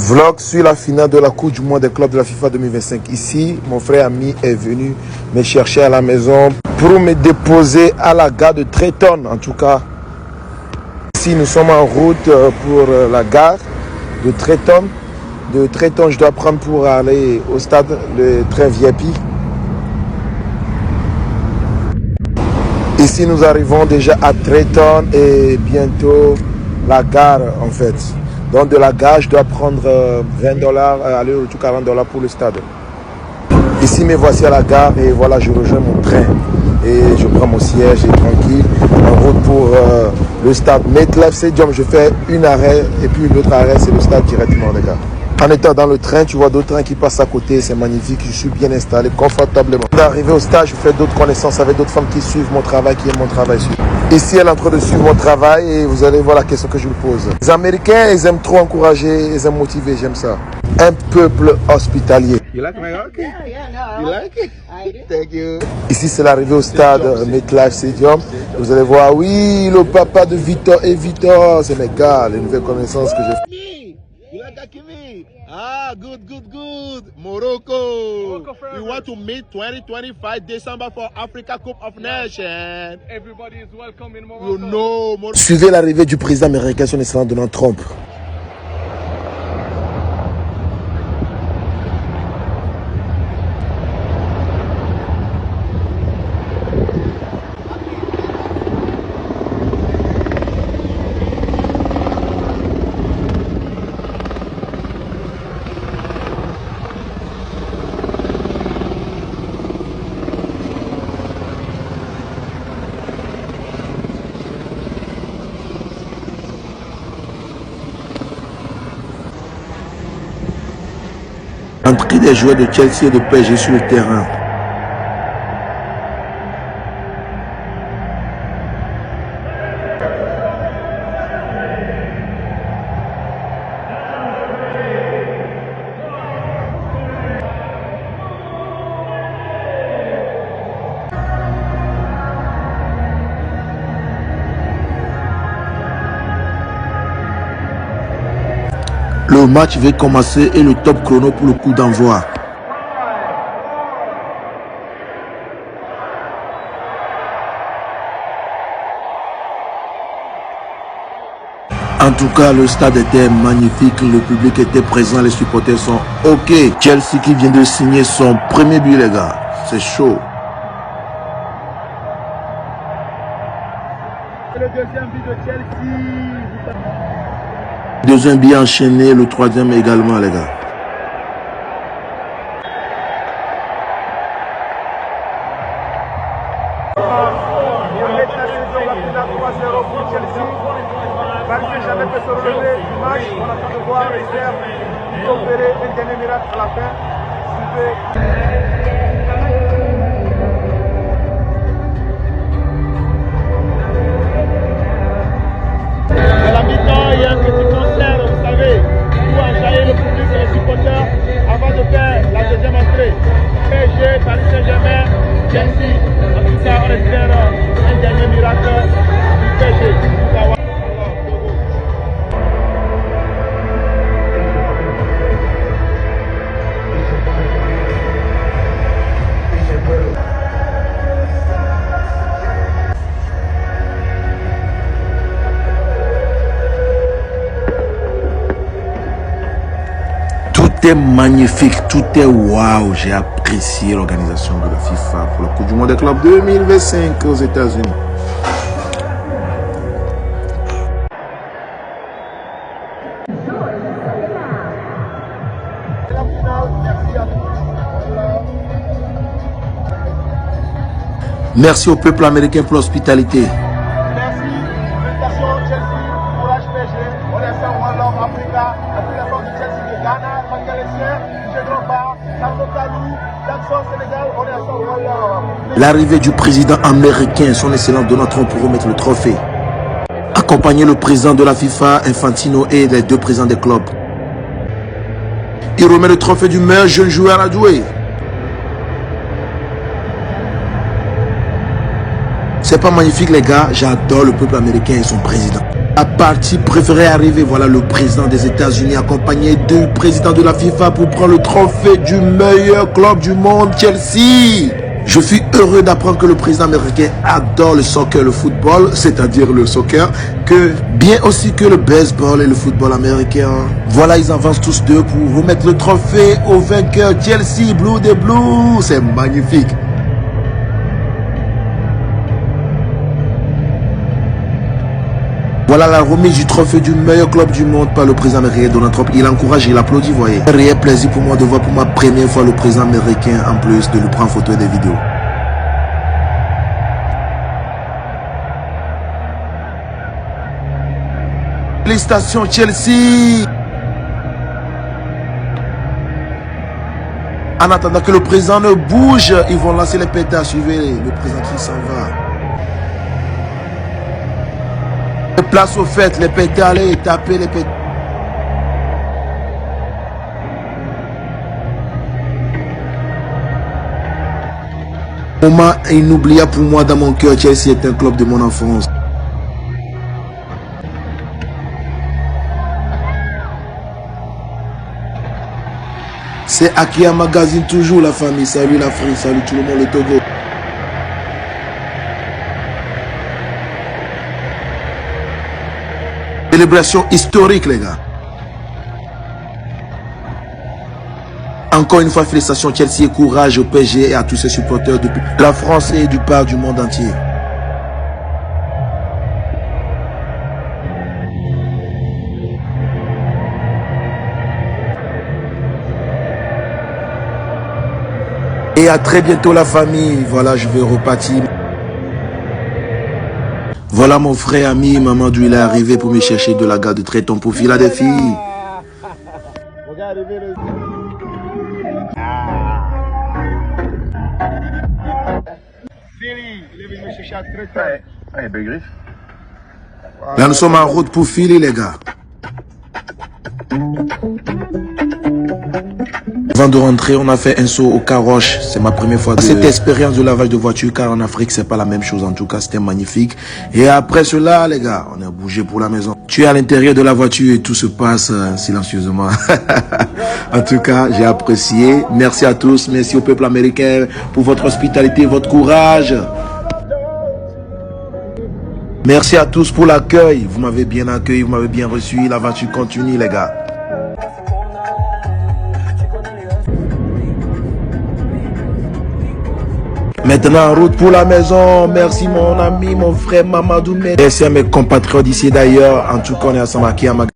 Vlog sur la finale de la Coupe du Monde des clubs de la FIFA 2025. Ici, mon frère ami est venu me chercher à la maison pour me déposer à la gare de Treyton. En tout cas, ici, nous sommes en route pour la gare de Treyton. De Treyton, je dois prendre pour aller au stade le train VIP. Ici, nous arrivons déjà à Treyton et bientôt la gare en fait. Donc de la gare, je dois prendre $20, aller au retour $40 pour le stade. Ici, me voici à la gare et voilà, je rejoins mon train. Et je prends mon siège et tranquille, en route pour le stade MetLife Stadium. Je fais une arrêt et puis l'autre arrêt, c'est le stade directement, les gars. En étant dans le train, tu vois d'autres trains qui passent à côté, c'est magnifique, je suis bien installé confortablement. D'arriver au stade, je fais d'autres connaissances avec d'autres femmes qui suivent mon travail, qui aiment mon travail. Ici, elle est en train de suivre mon travail et vous allez voir la question que je lui pose. Les Américains, ils aiment trop encourager, ils aiment motiver, j'aime ça. Un peuple hospitalier. You like my hockey? Yeah, no. You like it? I do. Thank you. Ici, c'est l'arrivée au stade MetLife Stadium. Vous allez voir, oui, le papa de Victor et Victor, c'est mes gars, les nouvelles connaissances que j'ai faites. You like Hakimi? Ah, good. Morocco. We want to meet 2025 December for Africa Cup of Nations. Everybody is welcome in Morocco. You know, suivez l'arrivée du président américain, son excellence Donald Trump. Entrée des joueurs de Chelsea et de PSG sur le terrain. Le match va commencer et le top chrono pour le coup d'envoi. En tout cas, le stade était magnifique, le public était présent, les supporters sont OK. Chelsea qui vient de signer son premier but, les gars. C'est chaud. Le deuxième but de Chelsea. Deuxième but enchaîné, le troisième également, les gars. Jamais peut se relever du match, on attend de voir les Serbes opérer un dernier miracle à la fin. À la mi-temps, il y a un petit concert, vous savez, pour enjailler le public et les supporters avant de faire la deuxième entrée. PSG, Paris Saint-Germain, Chelsea. En tout cas, on espère un dernier miracle du PSG. Tout est magnifique, tout est waouh. J'ai apprécié l'organisation de la FIFA pour la Coupe du Monde des clubs 2025 aux États-Unis. Merci au peuple américain pour l'hospitalité. Merci, félicitations Chelsea, courage PSG, on est ensemble, One Love Africa, la fédération de Chelsea de Ghana, Mangalesien, Jedroba, Sango Kalou, Jackson Sénégal, on est ensemble, One Love. L'arrivée du président américain, son excellence Donald Trump pour remettre le trophée. Accompagner le président de la FIFA, Infantino, et les deux présidents des clubs. Il remet le trophée du meilleur jeune joueur à jouer. C'est pas magnifique les gars, j'adore le peuple américain et son président. La partie préférée est arrivée. Voilà le président des États-Unis accompagné du président de la FIFA pour prendre le trophée du meilleur club du monde, Chelsea. Je suis heureux d'apprendre que le président américain adore le soccer, le football, c'est-à-dire le soccer, que bien aussi que le baseball et le football américain. Voilà, ils avancent tous deux pour remettre le trophée au vainqueur Chelsea, Blue des Blues. C'est magnifique. Voilà la remise du trophée du meilleur club du monde par le président américain Donald Trump. Il encourage, il applaudit, voyez. Un réel plaisir pour moi de voir pour ma première fois le président américain en plus de lui prendre photo et des vidéos. Félicitations Chelsea. En attendant que le président ne bouge, ils vont lancer les pétards. Suivez le président qui s'en va. Place aux fêtes, les pétards, allez taper les pétards. Moment inoubliable pour moi dans mon cœur, Chelsea est un club de mon enfance. C'est Akia Magazine toujours la famille. Salut l'Afrique, salut tout le monde, le Togo. Célébration historique, les gars. Encore une fois, félicitations Chelsea et courage au PSG et à tous ses supporters depuis la France et du part du monde entier. Et à très bientôt la famille. Voilà, je vais repartir. Voilà mon frère ami Mamadou, il est arrivé pour me chercher de la gare de Traiton pour Philadelphie. Là nous sommes en route pour Philly les gars. Avant de rentrer, on a fait un saut au Caroche. C'est ma première fois de cette expérience de lavage de voiture, car en Afrique, c'est pas la même chose. En tout cas, c'était magnifique. Et après cela, les gars, on a bougé pour la maison. Tu es à l'intérieur de la voiture et tout se passe silencieusement. En tout cas, j'ai apprécié. Merci à tous. Merci au peuple américain pour votre hospitalité, votre courage. Merci à tous pour l'accueil. Vous m'avez bien accueilli, vous m'avez bien reçu. La voiture continue, les gars. Maintenant en route pour la maison. Merci mon ami, mon frère Mamadou. Merci à mes compatriotes ici d'ailleurs. En tout cas, on est ensemble à Kia Magazine.